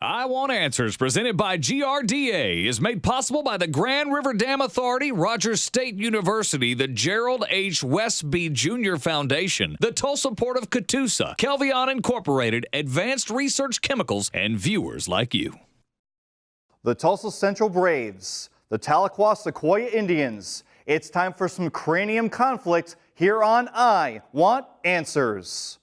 I Want Answers, presented by GRDA, is made possible by the Grand River Dam Authority, Rogers State University, the Gerald H. Westby Jr. Foundation, the Tulsa Port of Catoosa, Kelvion Incorporated, Advanced Research Chemicals, and viewers like you. The Tulsa Central Braves, the Tahlequah Sequoyah Indians. It's time for some cranium conflict here on I Want Answers.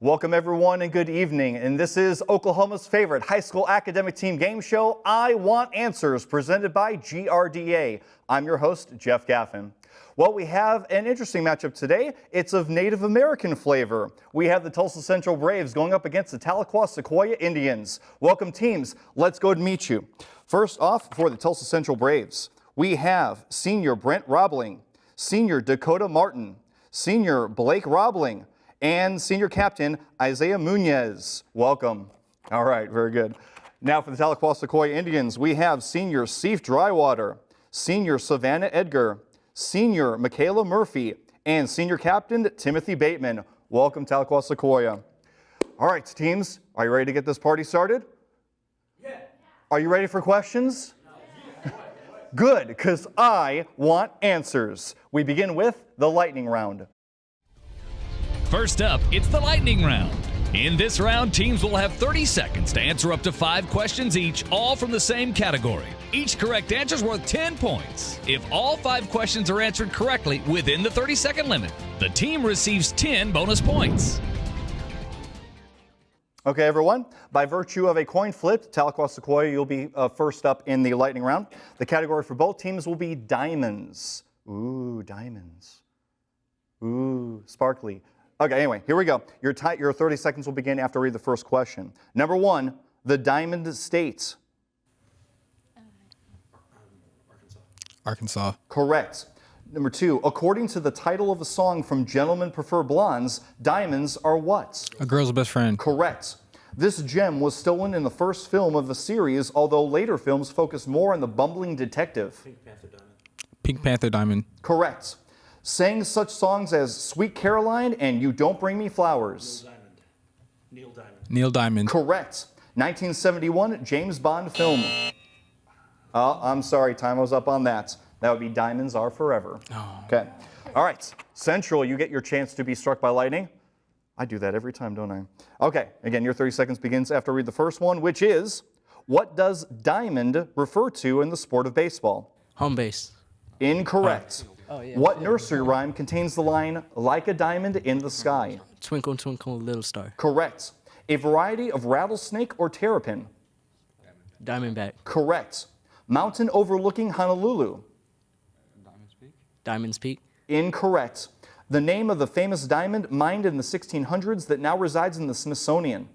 Welcome everyone and good evening, and this is Oklahoma's favorite high school academic team game show, I Want Answers, presented by GRDA. I'm your host, Jeff Gaffin. Well, we have an interesting matchup today. It's of Native American flavor. We have the Tulsa Central Braves going up against the Tahlequah Sequoyah Indians. Welcome teams, let's go to meet you. First off, for the Tulsa Central Braves, we have senior Brent Robling, senior Dakota Martin, senior Blake Robling, and senior captain Isaiah Munoz. Welcome. All right, very good. Now for the Tahlequah Sequoyah Indians, we have senior Seif Drywater, senior Savannah Edgar, senior Michaela Murphy, and senior captain Timothy Bateman. Welcome, Tahlequah Sequoyah. All right, teams, are you ready to get this party started? Yeah. Are you ready for questions? No. Good, because I want answers. We begin with the lightning round. First up, it's the lightning round. In this round, teams will have 30 seconds to answer up to 5 questions each, all from the same category. Each correct answer is worth 10 points. If all 5 questions are answered correctly within the 30-second limit, the team receives 10 bonus points. Okay, everyone. By virtue of a coin flip, Tahlequah Sequoyah, you'll be first up in the lightning round. The category for both teams will be diamonds. Ooh, diamonds. Ooh, sparkly. Okay, anyway, here we go. Your 30 seconds will begin after I read the first question. Number 1, the Diamond State. Arkansas. Correct. Number 2, according to the title of a song from Gentlemen Prefer Blondes, diamonds are what? A girl's best friend. Correct. This gem was stolen in the first film of the series, although later films focused more on the bumbling detective. Pink Panther Diamond. Pink Panther Diamond. Correct. Sang such songs as Sweet Caroline and You Don't Bring Me Flowers. Neil Diamond. Neil Diamond. Correct. 1971 James Bond film. I'm sorry, time was up on that. That would be Diamonds Are Forever. Oh. Okay. All right. Central, you get your chance to be struck by lightning. I do that every time, don't I? Okay. Again, your 30 seconds begins after I read the first one, which is, what does diamond refer to in the sport of baseball? Home base. Incorrect. Oh, yeah. What nursery rhyme contains the line, like a diamond in the sky? Twinkle, twinkle, little star. Correct. A variety of rattlesnake or terrapin? Diamondback. Correct. Mountain overlooking Honolulu? Diamond's Peak. Incorrect. The name of the famous diamond mined in the 1600s that now resides in the Smithsonian?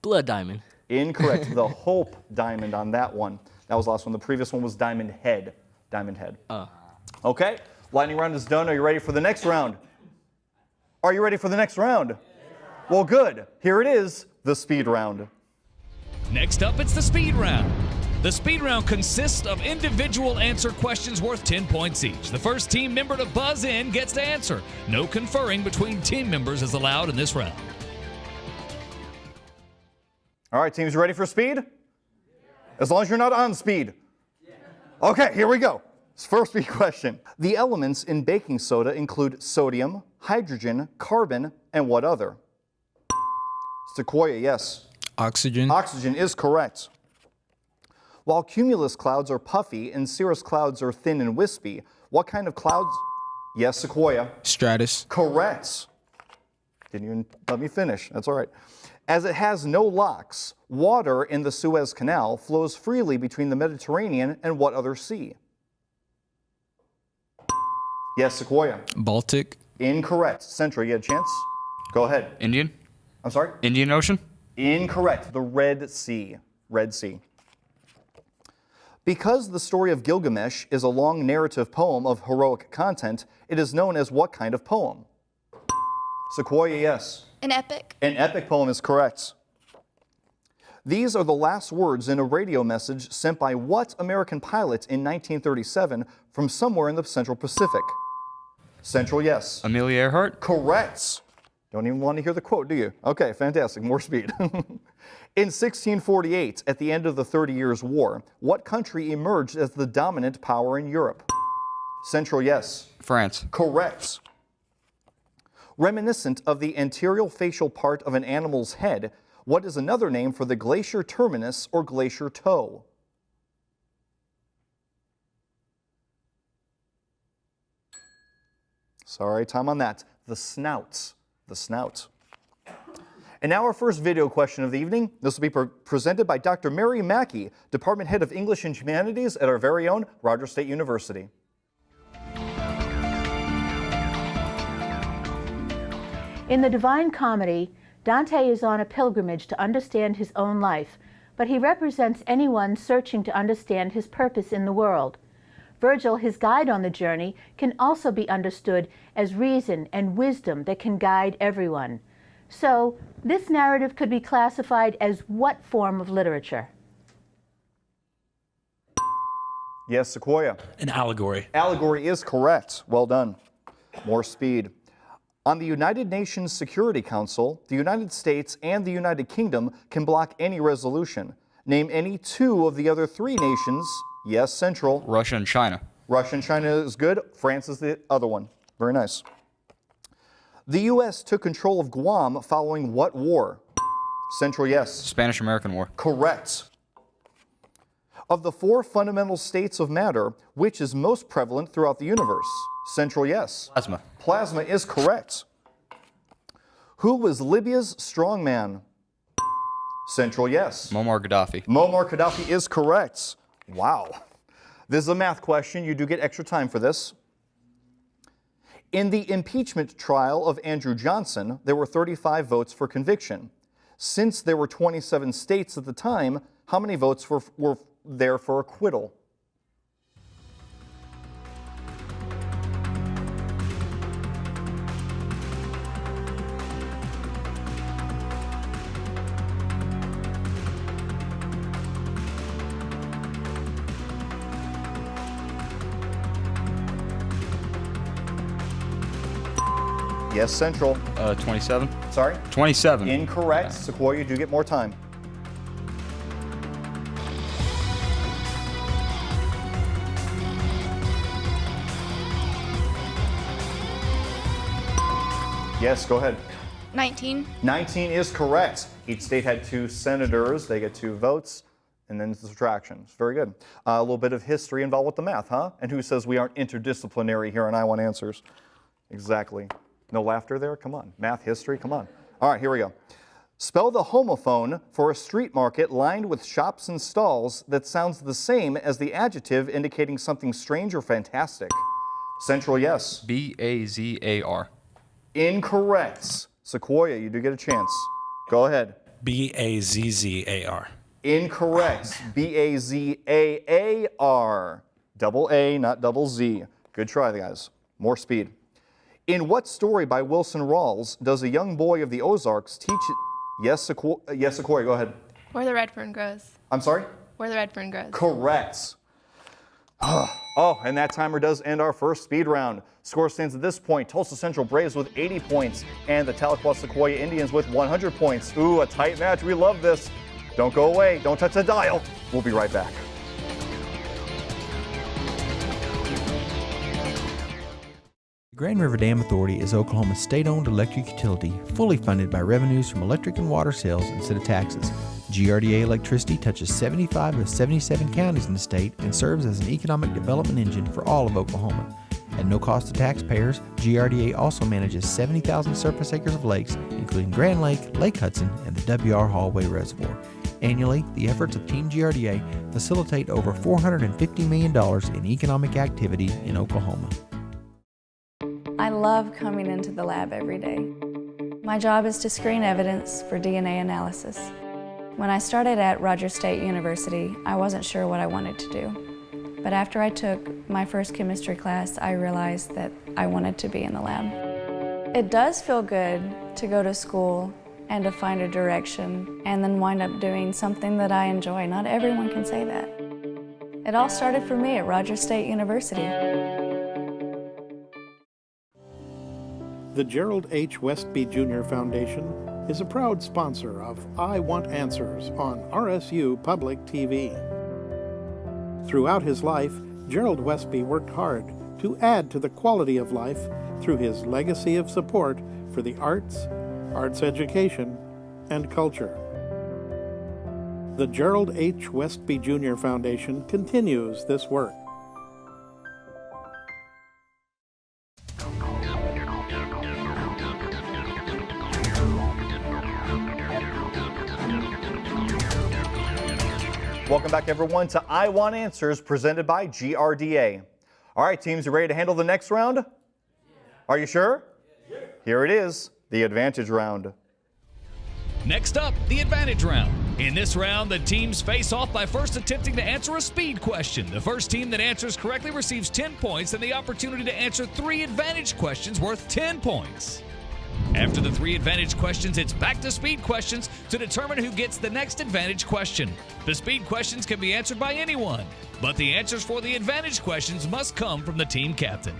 Blood Diamond. Incorrect. The Hope Diamond on that one. That was the last one. The previous one was Diamond Head. Diamond Head. Okay, lightning round is done. Are you ready for the next round? Are you ready for the next round? Well, good. Here it is, the speed round. Next up, it's the speed round. The speed round consists of individual answer questions worth 10 points each. The first team member to buzz in gets to answer. No conferring between team members is allowed in this round. All right, teams, ready for speed? As long as you're not on speed. Okay, here we go. First big question. The elements in baking soda include sodium, hydrogen, carbon, and what other? Sequoyah, yes. Oxygen. Oxygen is correct. While cumulus clouds are puffy and cirrus clouds are thin and wispy, what kind of clouds? Yes, Sequoyah. Stratus. Correct. Didn't even let me finish. That's all right. As it has no locks, water in the Suez Canal flows freely between the Mediterranean and what other sea? Yes, Sequoyah. Baltic. Incorrect. Central, you had a chance? Go ahead. Indian? I'm sorry? Indian Ocean? Incorrect. The Red Sea. Red Sea. Because the story of Gilgamesh is a long narrative poem of heroic content, it is known as what kind of poem? Sequoyah, yes. An epic. An epic poem is correct. These are the last words in a radio message sent by what American pilot in 1937 from somewhere in the Central Pacific? Central, yes. Amelia Earhart? Correct. Don't even want to hear the quote, do you? Okay, fantastic. More speed. In 1648, at the end of the 30 Years' War, what country emerged as the dominant power in Europe? Central, yes. France. Correct. Reminiscent of the anterior facial part of an animal's head, what is another name for the glacier terminus or glacier toe? Sorry, time on that. The snout. The snout. And now our first video question of the evening. This will be presented by Dr. Mary Mackie, Department Head of English and Humanities at our very own Rogers State University. In the Divine Comedy, Dante is on a pilgrimage to understand his own life, but he represents anyone searching to understand his purpose in the world. Virgil, his guide on the journey, can also be understood as reason and wisdom that can guide everyone. So, this narrative could be classified as what form of literature? Yes, Sequoyah. An allegory. Allegory is correct. Well done. More speed. On the United Nations Security Council, the United States and the United Kingdom can block any resolution. Name any two of the other three nations. Yes, Central. Russia and China. Russia and China is good. France is the other one. Very nice. The U.S. took control of Guam following what war? Central, yes. Spanish-American War. Correct. Of the four fundamental states of matter, which is most prevalent throughout the universe? Central, yes. Plasma. Plasma is correct. Who was Libya's strongman? Central, yes. Muammar Gaddafi. Muammar Gaddafi is correct. Wow. This is a math question. You do get extra time for this. In the impeachment trial of Andrew Johnson, there were 35 votes for conviction. Since there were 27 states at the time, how many votes were there for acquittal? Yes, Central. 27. Sorry? 27. Incorrect. Sequoyah, you do get more time. Yes, go ahead. 19. 19 is correct. Each state had 2 senators. They get 2 votes. And then the subtraction. It's very good. A little bit of history involved with the math, huh? And who says we aren't interdisciplinary here on I Want Answers? Exactly. No laughter there? Come on. Math, history, come on. All right, here we go. Spell the homophone for a street market lined with shops and stalls that sounds the same as the adjective indicating something strange or fantastic. Central, yes. B-A-Z-A-R. Incorrect. Sequoyah, you do get a chance. Go ahead. B-A-Z-Z-A-R. Incorrect. B-A-Z-A-A-R. Double A, not double Z. Good try, guys. More speed. In what story by Wilson Rawls does a young boy of the Ozarks teach it? Yes, Sequoyah, go ahead. Where the red fern grows. I'm sorry? Where the red fern grows. Correct. Oh, and that timer does end our first speed round. Score stands at this point. Tulsa Central Braves with 80 points and the Tahlequah Sequoyah Indians with 100 points. Ooh, a tight match. We love this. Don't go away. Don't touch the dial. We'll be right back. Grand River Dam Authority is Oklahoma's state-owned electric utility, fully funded by revenues from electric and water sales instead of taxes. GRDA electricity touches 75 of 77 counties in the state and serves as an economic development engine for all of Oklahoma. At no cost to taxpayers, GRDA also manages 70,000 surface acres of lakes, including Grand Lake, Lake Hudson, and the W.R. Hallway Reservoir. Annually, the efforts of Team GRDA facilitate over $450 million in economic activity in Oklahoma. I love coming into the lab every day. My job is to screen evidence for DNA analysis. When I started at Rogers State University, I wasn't sure what I wanted to do. But after I took my first chemistry class, I realized that I wanted to be in the lab. It does feel good to go to school and to find a direction and then wind up doing something that I enjoy. Not everyone can say that. It all started for me at Rogers State University. The Gerald H. Westby Jr. Foundation is a proud sponsor of I Want Answers on RSU Public TV. Throughout his life, Gerald Westby worked hard to add to the quality of life through his legacy of support for the arts, arts education, and culture. The Gerald H. Westby Jr. Foundation continues this work. Welcome back, everyone, to I Want Answers, presented by GRDA. All right, teams, you ready to handle the next round? Are you sure? Here it is, the advantage round. Next up, the advantage round. In this round, the teams face off by first attempting to answer a speed question. The first team that answers correctly receives 10 points and the opportunity to answer 3 advantage questions worth 10 points. After the 3 advantage questions, it's back to speed questions to determine who gets the next advantage question. The speed questions can be answered by anyone, but the answers for the advantage questions must come from the team captain.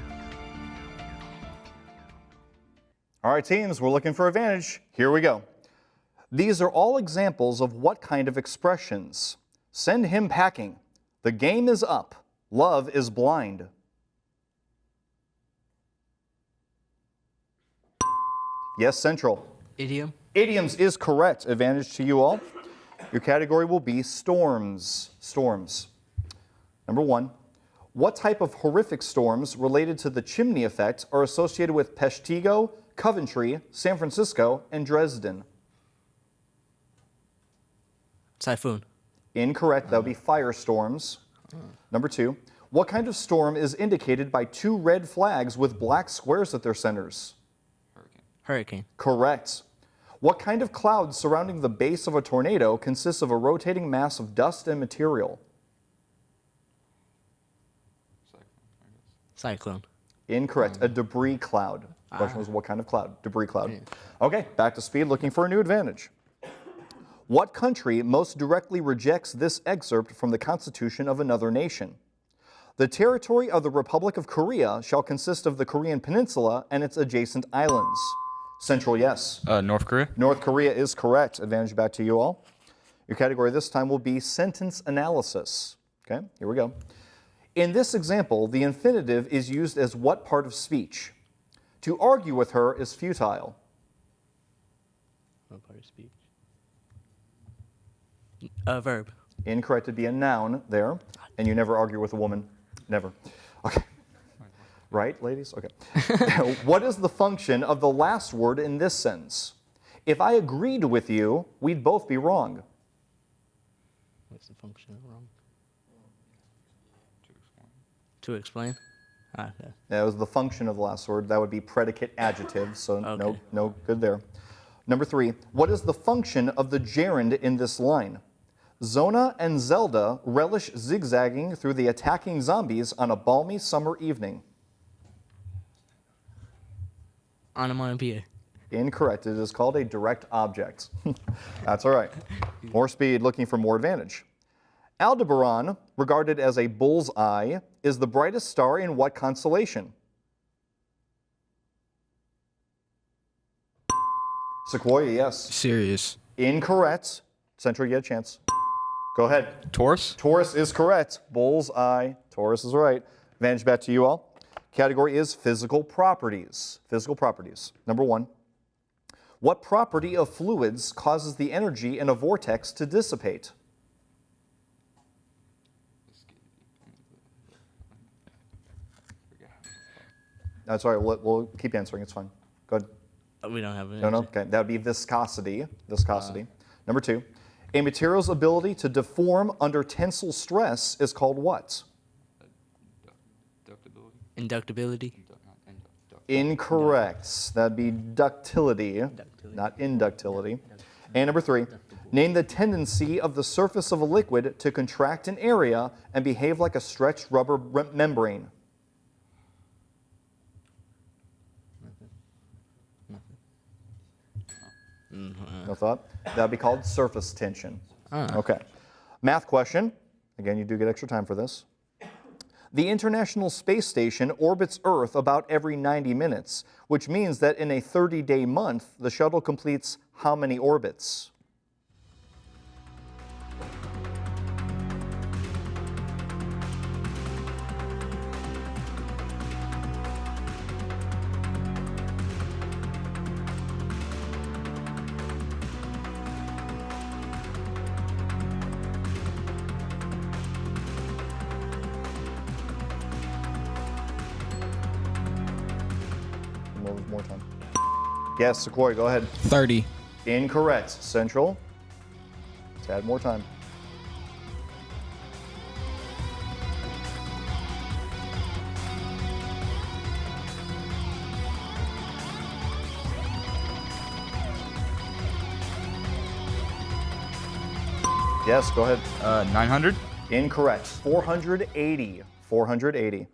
All right, teams, we're looking for advantage. Here we go. These are all examples of what kind of expressions? Send him packing. The game is up. Love is blind. Yes, Central. Idiom. Idioms is correct. Advantage to you all. Your category will be storms. Storms. Number 1. What type of horrific storms related to the chimney effect are associated with Peshtigo, Coventry, San Francisco, and Dresden? Typhoon. Incorrect. That would be firestorms. Number 2. What kind of storm is indicated by 2 red flags with black squares at their centers? Hurricane. Correct. What kind of cloud surrounding the base of a tornado consists of a rotating mass of dust and material? Cyclone. Incorrect. A debris cloud. The question was what kind of cloud? Debris cloud. Okay, back to speed, looking for a new advantage. What country most directly rejects this excerpt from the Constitution of another nation? The territory of the Republic of Korea shall consist of the Korean Peninsula and its adjacent islands. Central, yes. North Korea. North Korea is correct. Advantage back to you all. Your category this time will be sentence analysis. Okay, here we go. In this example, the infinitive is used as what part of speech? To argue with her is futile. What part of speech? A verb. Incorrect. It'd be a noun there. And you never argue with a woman. Never. Okay. Right, ladies? Okay. What is the function of the last word in this sentence? If I agreed with you, we'd both be wrong. What's the function of wrong? To explain? Yeah. That was the function of the last word. That would be predicate adjective, so Okay. no good there. Number 3, what is the function of the gerund in this line? Zona and Zelda relish zigzagging through the attacking zombies on a balmy summer evening. Onomatopoeia. Incorrect. It is called a direct object. That's all right. More speed, looking for more advantage. Aldebaran, regarded as a bull's eye, is the brightest star in what constellation? Sequoyah, yes. Sirius. Incorrect. Central, you get a chance. Go ahead. Taurus. Taurus is correct. Bull's eye. Taurus is right. Advantage back to you all. Category is physical properties. Physical properties. Number 1. What property of fluids causes the energy in a vortex to dissipate? That's all right. We'll keep answering. It's fine. Go ahead. We don't have it. No. Okay. That would be viscosity. Viscosity. Number 2. A material's ability to deform under tensile stress is called what? Inductibility. Incorrect. That'd be ductility, not inductility. And number 3, name the tendency of the surface of a liquid to contract an area and behave like a stretched rubber membrane. No thought? That'd be called surface tension. Okay. Math question. Again, you do get extra time for this. The International Space Station orbits Earth about every 90 minutes, which means that in a 30-day month, the shuttle completes how many orbits? More time. Yes, Sequoyah, go ahead. 30. Incorrect. Central. Let's add more time. Yes, go ahead. 900. Incorrect. 480. 480.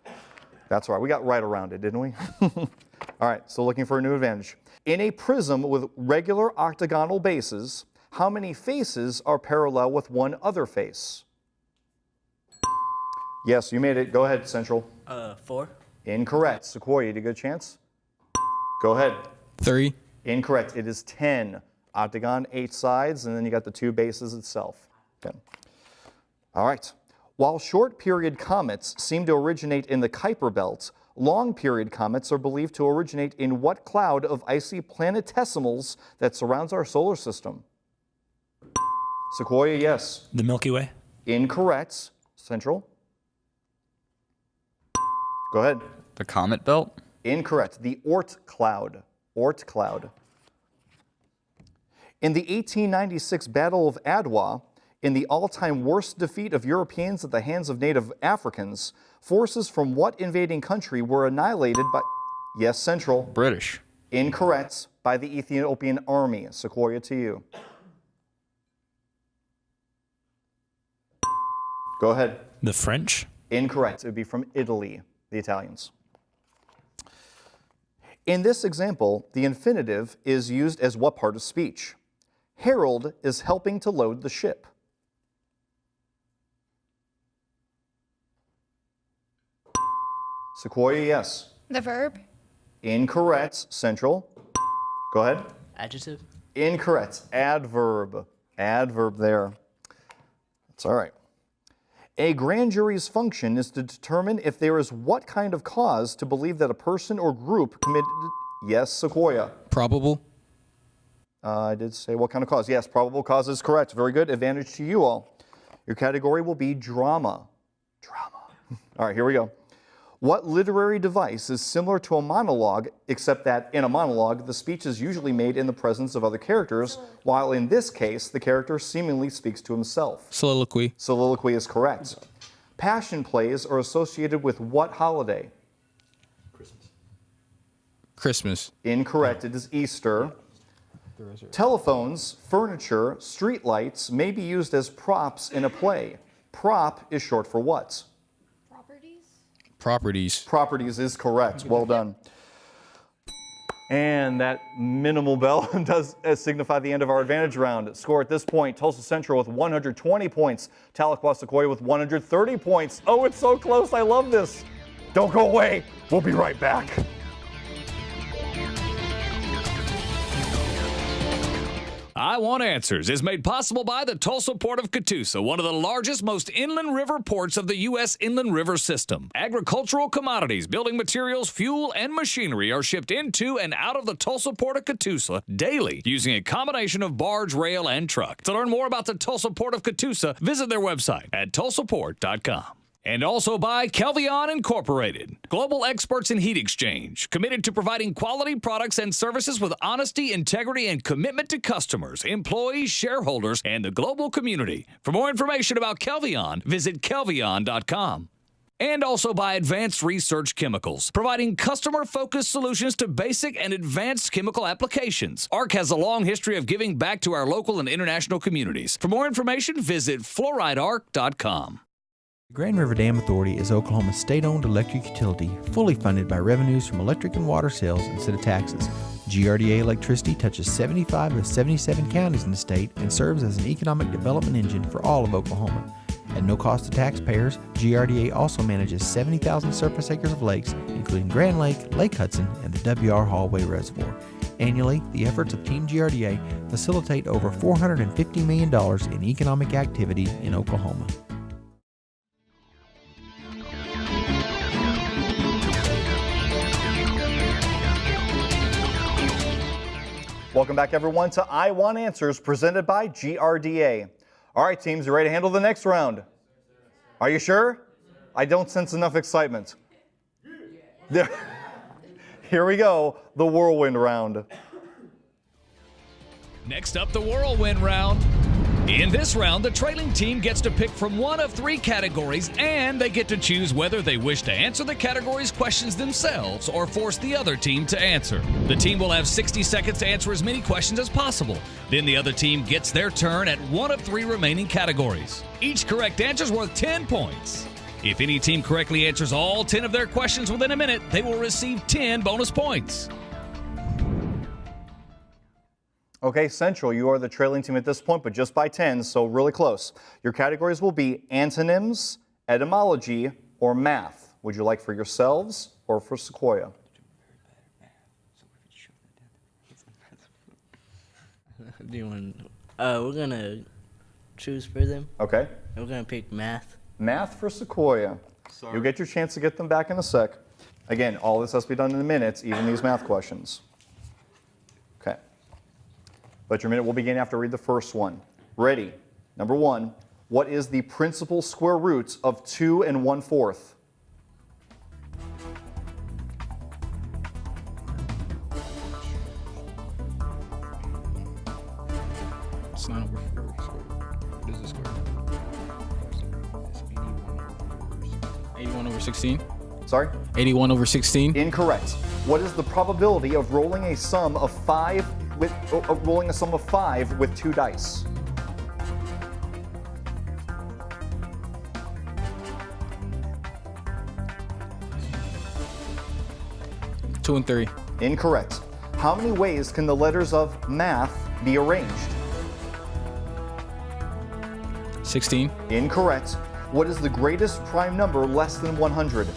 That's right. We got right around it, didn't we? All right, so looking for a new advantage. In a prism with regular octagonal bases, how many faces are parallel with one other face? Yes, you made it. Go ahead, Central. 4. Incorrect. Sequoyah, you had a good chance? Go ahead. 3. Incorrect. It is 10. Octagon, 8 sides, and then you got the 2 bases itself. Okay. All right. While short period comets seem to originate in the Kuiper Belt, long period comets are believed to originate in what cloud of icy planetesimals that surrounds our solar system? Sequoyah, yes. The Milky Way. Incorrect. Central. Go ahead. The Comet Belt. Incorrect. The Oort cloud. Oort cloud. In the 1896 Battle of Adwa, in the all-time worst defeat of Europeans at the hands of native Africans, forces from what invading country were annihilated by... Yes, Central. British. Incorrect. By the Ethiopian army. Sequoyah, to you. Go ahead. The French. Incorrect. It would be from Italy, the Italians. In this example, the infinitive is used as what part of speech? Harold is helping to load the ship. Sequoyah, yes. The verb. Incorrect. Central. Go ahead. Adjective. Incorrect. Adverb. Adverb there. That's all right. A grand jury's function is to determine if there is what kind of cause to believe that a person or group committed... Yes, Sequoyah. Probable. I did say what kind of cause. Yes, probable cause is correct. Very good. Advantage to you all. Your category will be drama. Drama. All right, here we go. What literary device is similar to a monologue, except that in a monologue, the speech is usually made in the presence of other characters, while in this case, the character seemingly speaks to himself? Soliloquy. Soliloquy is correct. Passion plays are associated with what holiday? Christmas. Incorrect. It is Easter. Telephones, furniture, streetlights may be used as props in a play. Prop is short for what? Properties. Properties is correct. Well done. And that minimal bell does signify the end of our advantage round. Score at this point, Tulsa Central with 120 points, Tahlequah Sequoyah with 130 points. Oh, it's so close. I love this. Don't go away. We'll be right back. I Want Answers is made possible by the Tulsa Port of Catoosa, one of the largest, most inland river ports of the U.S. inland river system. Agricultural commodities, building materials, fuel, and machinery are shipped into and out of the Tulsa Port of Catoosa daily using a combination of barge, rail, and truck. To learn more about the Tulsa Port of Catoosa, visit their website at tulsaport.com. And also by Kelvion Incorporated, global experts in heat exchange, committed to providing quality products and services with honesty, integrity, and commitment to customers, employees, shareholders, and the global community. For more information about Kelvion, visit kelvion.com. And also by Advanced Research Chemicals, providing customer-focused solutions to basic and advanced chemical applications. ARC has a long history of giving back to our local and international communities. For more information, visit fluoridearc.com. The Grand River Dam Authority is Oklahoma's state-owned electric utility, fully funded by revenues from electric and water sales instead of taxes. GRDA electricity touches 75 of 77 counties in the state and serves as an economic development engine for all of Oklahoma. At no cost to taxpayers, GRDA also manages 70,000 surface acres of lakes, including Grand Lake, Lake Hudson, and the W.R. Hallway Reservoir. Annually, the efforts of Team GRDA facilitate over $450 million in economic activity in Oklahoma. Welcome back, everyone, to I Want Answers presented by GRDA. All right, teams, you ready to handle the next round? Are you sure? I don't sense enough excitement. Here we go, the whirlwind round. Next up, the whirlwind round. In this round, the trailing team gets to pick from one of 3 categories, and they get to choose whether they wish to answer the category's questions themselves or force the other team to answer. The team will have 60 seconds to answer as many questions as possible. Then the other team gets their turn at one of 3 remaining categories. Each correct answer is worth 10 points. If any team correctly answers all 10 of their questions within a minute, they will receive 10 bonus points. Okay, Central, you are the trailing team at this point, but just by 10, so really close. Your categories will be antonyms, etymology, or math. Would you like for yourselves or for Sequoyah? Do you want? We're gonna choose for them. Okay. We're gonna pick math. Math for Sequoyah. You'll get your chance to get them back in a sec. Again, all this has to be done in minutes, even these math questions. Okay. But your minute will begin after I read the first one. Ready? Number 1, what is the principal square root of 2 1/4? It's not over 4. What is the square? 81 over 16. Sorry? 81 over 16. Incorrect. What is the probability of rolling a sum of 5 with 2 dice? Two and 3. Incorrect. How many ways can the letters of math be arranged? 16. Incorrect. What is the greatest prime number less than 100?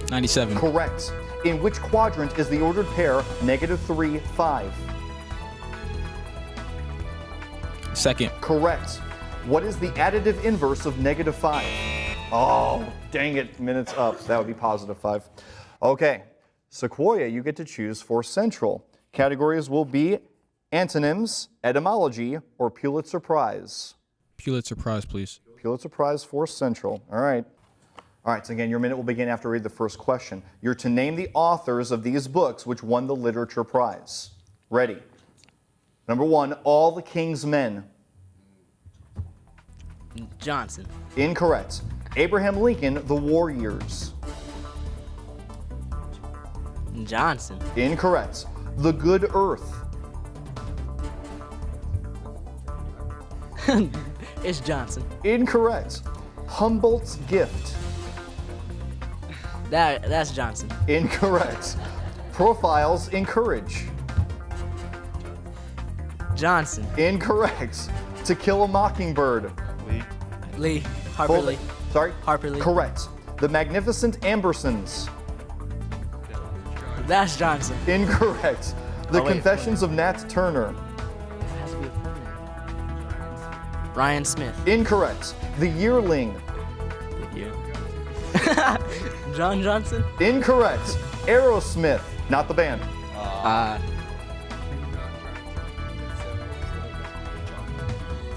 97. Correct. In which quadrant is the ordered pair -3, 5? Second. Correct. What is the additive inverse of -5? Oh, dang it. Minutes up. That would be +5. Okay. Sequoyah, you get to choose for Central. Categories will be antonyms, etymology, or Pulitzer Prize. Pulitzer Prize, please. Pulitzer Prize for Central. All right. All right, so again, your minute will begin after I read the first question. You're to name the authors of these books which won the Literature Prize. Ready? Number 1, All the King's Men. Johnson. Incorrect. Abraham Lincoln, The War Years. Johnson. Incorrect. The Good Earth. It's Johnson. Incorrect. Humboldt's Gift. That's Johnson. Incorrect. Profiles in Courage. Johnson. Incorrect. To Kill a Mockingbird. Lee. Harper Lee. Sorry? Harper Lee. Correct. The Magnificent Ambersons. That's Johnson. Incorrect. The Confessions of Nat Turner. It has to be a friend. Ryan Smith. Incorrect. The Yearling. John Johnson. Incorrect. Aerosmith, not the band.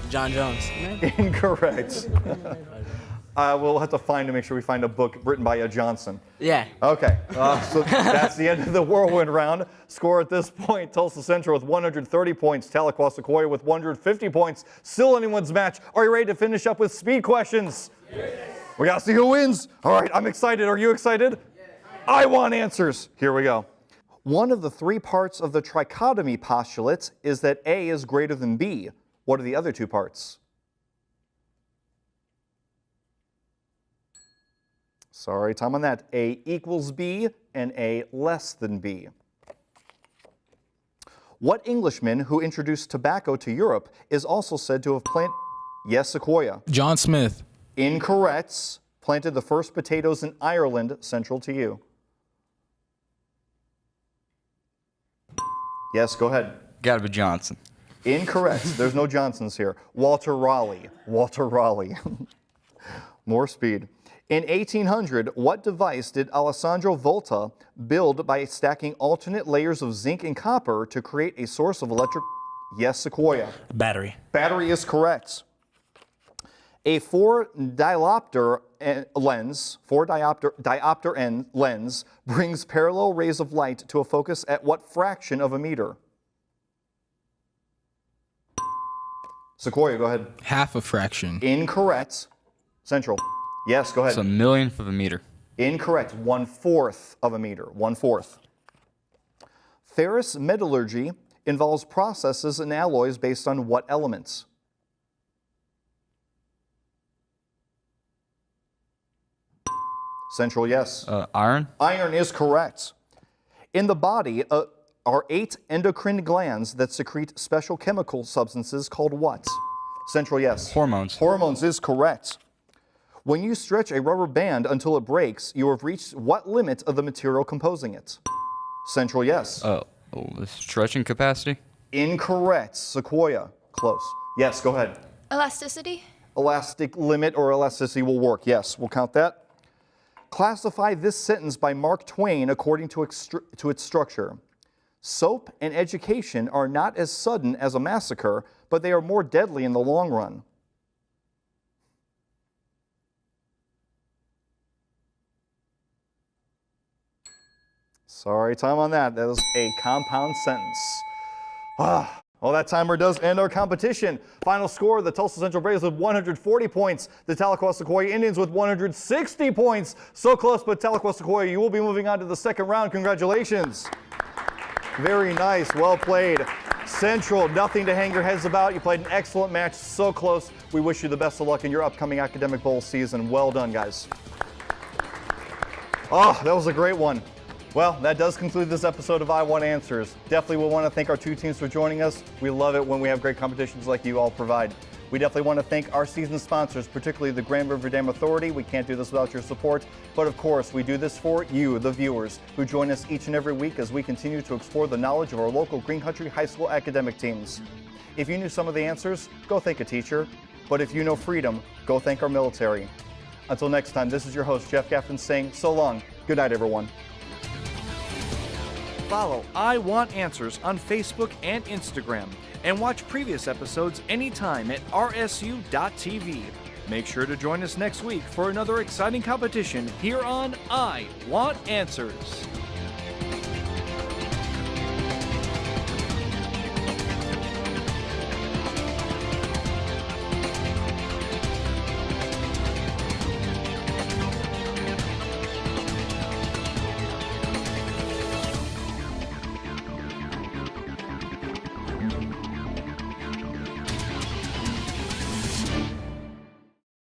John Jones. Incorrect. We'll have to find to make sure we find a book written by a Johnson. Yeah. Okay, so that's the end of the whirlwind round. Score at this point, Tulsa Central with 130 points, Tahlequah Sequoyah with 150 points. Still anyone's match. Are you ready to finish up with speed questions? Yes. We gotta see who wins. All right, I'm excited. Are you excited? Yes. I want answers. Here we go. One of the 3 parts of the trichotomy postulate is that A is greater than B. What are the other 2 parts? Sorry, time on that. A equals B and A less than B. What Englishman who introduced tobacco to Europe is also said to have planted... Yes, Sequoyah. John Smith. Incorrect. Planted the first potatoes in Ireland, central to you. Yes, go ahead. Gotta be Johnson. Incorrect. There's no Johnsons here. Walter Raleigh. Walter Raleigh. More speed. In 1800, what device did Alessandro Volta build by stacking alternate layers of zinc and copper to create a source of electric... Yes, Sequoyah. Battery. Battery is correct. A four-diopter lens brings parallel rays of light to a focus at what fraction of a meter? Sequoyah, go ahead. Half a fraction. Incorrect. Central. Yes, go ahead. It's a millionth of a meter. Incorrect. 1/4 of a meter. 1/4. Ferrous metallurgy involves processes and alloys based on what elements? Central, yes. Iron? Iron is correct. In the body are 8 endocrine glands that secrete special chemical substances called what? Central, yes. Hormones. Hormones is correct. When you stretch a rubber band until it breaks, you have reached what limit of the material composing it? Central, yes. The stretching capacity? Incorrect. Sequoyah, close. Yes, go ahead. Elasticity. Elastic limit or elasticity will work. Yes, we'll count that. Classify this sentence by Mark Twain according to its structure. Soap and education are not as sudden as a massacre, but they are more deadly in the long run. Sorry, time on that. That was a compound sentence. Well, that timer does end our competition. Final score, the Tulsa Central Braves with 140 points. The Tahlequah Sequoyah Indians with 160 points. So close, but Tahlequah Sequoyah, you will be moving on to the second round. Congratulations. Very nice. Well played. Central, nothing to hang your heads about. You played an excellent match. So close. We wish you the best of luck in your upcoming academic bowl season. Well done, guys. Oh, that was a great one. Well, that does conclude this episode of I Want Answers. Definitely will want to thank our two teams for joining us. We love it when we have great competitions like you all provide. We definitely want to thank our season sponsors, particularly the Grand River Dam Authority. We can't do this without your support. But of course, we do this for you, the viewers, who join us each and every week as we continue to explore the knowledge of our local Green Country High School academic teams. If you knew some of the answers, go thank a teacher. But if you know freedom, go thank our military. Until next time, this is your host, Jeff Gaffin, saying so long. Good night, everyone. Follow I Want Answers on Facebook and Instagram, and watch previous episodes anytime at rsu.tv. Make sure to join us next week for another exciting competition here on I Want Answers.